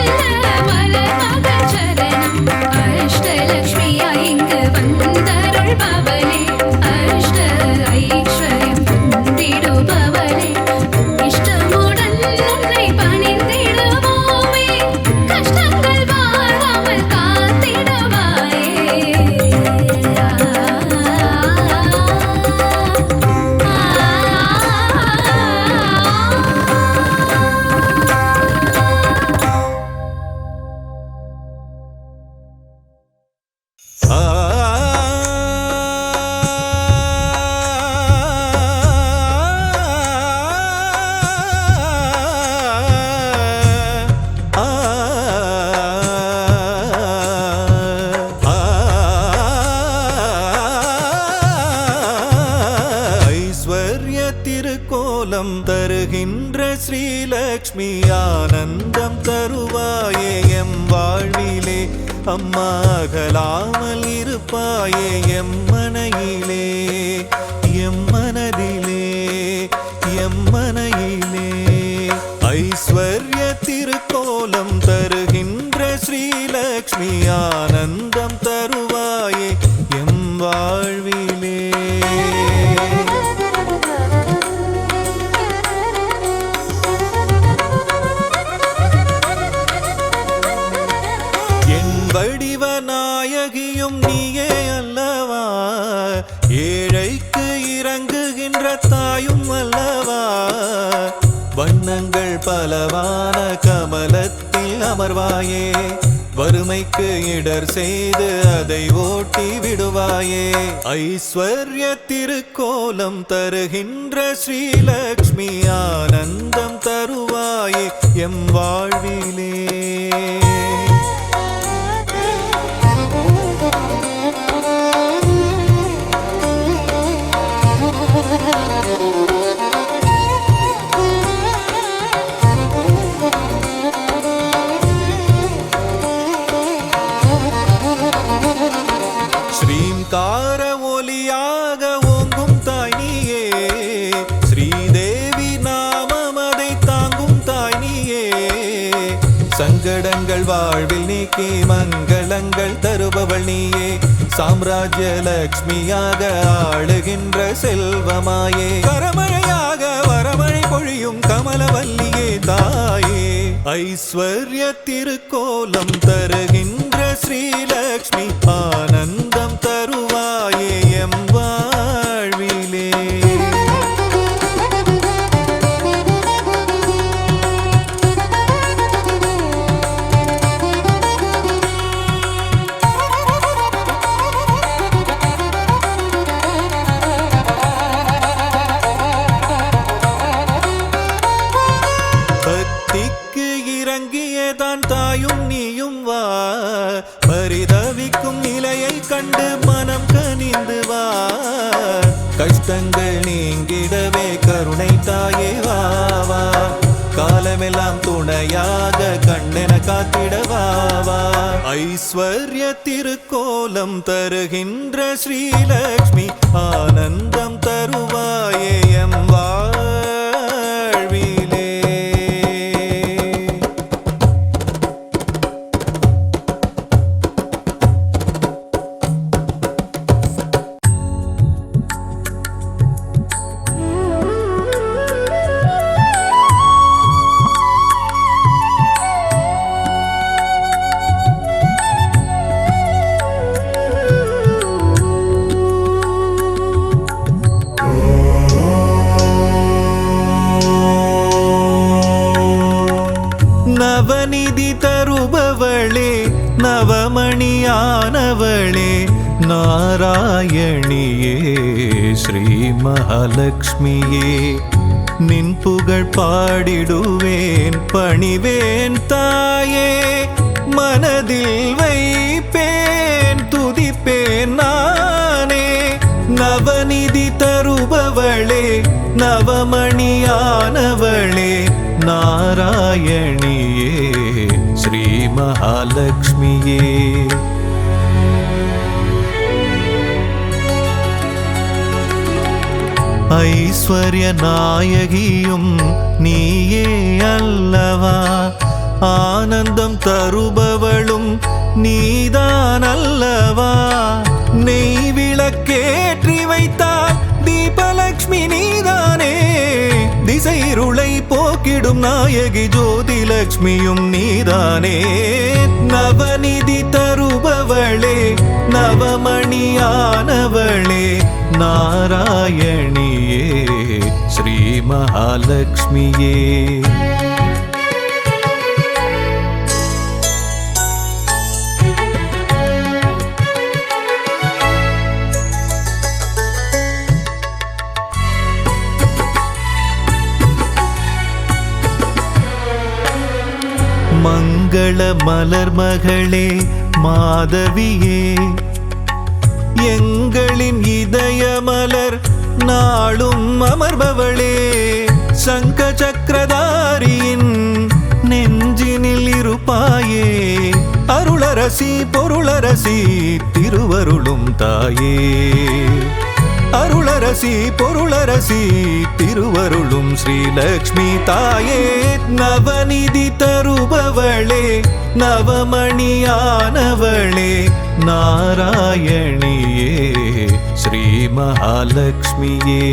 மலர்மகள் சரணம் அஷ்டலட்சுமியா இங்கு வந்தருள்பவளே அஷ்ட ஐஸ்வர்யம் தந்திடுபவளே இஷ்டமுடன் உன்னை பணிந்திடுவோமே கஷ்டங்கள் வாராமல் காத்திடுவாயே ஐஸ்வர்ய திருக்கோலம் தருகின்ற ஸ்ரீலக்ஷ்மி ஆனந்தம் தருவாயே எம் வாழ்விலே அம்மா அகலாமல் இருப்பாயே எம் மனையிலே எம் மனதிலே எம் மனையிலே ஐஸ்வர்ய திருக்கோலம் தருகின்ற ஸ்ரீலக்ஷ்மி ஆனந்தம் தருவாயே எம் வாழ்விலே என் வடிவநாயகியும் நீயே அல்லவா ஏழைக்கு இறங்குகின்ற தாயும் அல்லவா வண்ணங்கள் பலவான கமலத்தில் அமர்வாயே வறுமைக்கு இடர் செய்து அதை ஓட்டி விடுவாயே ஐஸ்வர்ய திருக்கோலம் தருகின்ற ஸ்ரீலக்ஷ்மி ஆனந்தம் தருவாயே எம் வாழ்விலே ஸ்ரீங்கார ஒலியாக ஓங்கும் தாய் நீயே ஸ்ரீதேவி நாமம் அதை தாங்கும் தாய் நீயே சங்கடங்கள் வாழ்வில் நீக்கி மங்களங்கள் தருபவள் நீயே சாம்ராஜ்ய லக்ஷ்மியாக ஆளுகின்ற செல்வமாயே கரமழையாக வரமழை பொழியும் கமலவல்லியே தாயே ஐஸ்வர்ய திருக்கோலம் தருகின்ற ஸ்ரீலக்ஷ்மி ஆனந்தம் தருவாயே எம் வாழ்விலே தாயும் நீயும் வா பரிதவிக்கும் நிலையை கண்டு கண்டு மனம் கனிந்து வா, கஷ்டங்கள் நீங்கிடவே கருணை தாயே வா வா, காலமெல்லாம் துணையாக கண்ணென காத்திடவாவா. ஐஸ்வர்ய திருக்கோலம் தருகின்ற ஸ்ரீலக்ஷ்மி ஆனந்தம் தருவாயே எம் வாழ்விலே. நவநிதி தருபவளே நவமணியானவளே நாராயணியே ஸ்ரீ மகாலட்சுமியே, நின் புகழ் பாடிடுவேன் பணிவேன் தாயே, மனதில் வைப்பேன் துதிப்பேன் நானே. நவநிதி தருபவளே நவமணியானவளே நாராயணியே ஸ்ரீ மகாலட்சுமியே. ஐஸ்வர்ய நாயகியும் நீயே அல்லவா, ஆனந்தம் தருபவளும் நீதான் அல்லவா, நெய் விளக்கேற்றி வைத்தால் தீபலக்ஷ்மி நீதானே, திசைருளை போக்கிடும் நாயகி ஜோதிலக்ஷ்மியும் நீதானே. நவநிதி தருபவளே நவமணியானவளே நாராயணியே ஸ்ரீ மகாலட்சுமியே. மங்கள மலர் மகளே மாதவியே, எங்களின் இதய மலர் நாளும் அமர்பவளே, சங்க சக்கரதாரியின் நெஞ்சினில் இருப்பாயே, அருளரசி பொருளரசி திருவருளும் தாயே, அருளரசி பொருளரசி திருவருளும் ஸ்ரீலக்ஷ்மி தாயே. நவநிதி தருபவளே நவமணியானவளே நாராயணியே ஸ்ரீ மகாலட்சுமியே.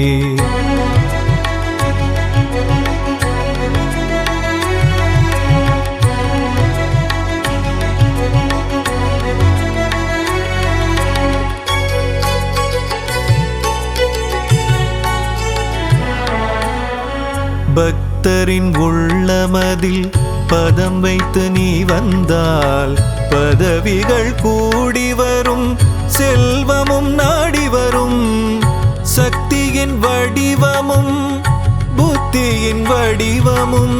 பக்தரின் உள்ளமதில் பதம் வைத்து நீ வந்தால் பதவிகள் கூடி வரும், செல்வமும் நாடி வரும், சக்தியின் வடிவமும் புத்தியின் வடிவமும்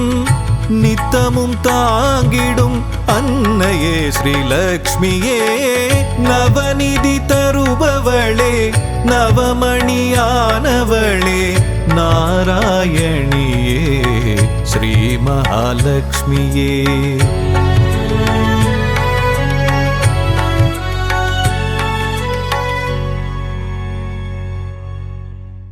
நித்தமும் தாங்கிடும் அன்னையே ஸ்ரீலக்ஷ்மியே. நவநிதி தருபவளே நவமணியானவளே நாராயணியே ஸ்ரீ மகாலட்சுமியே.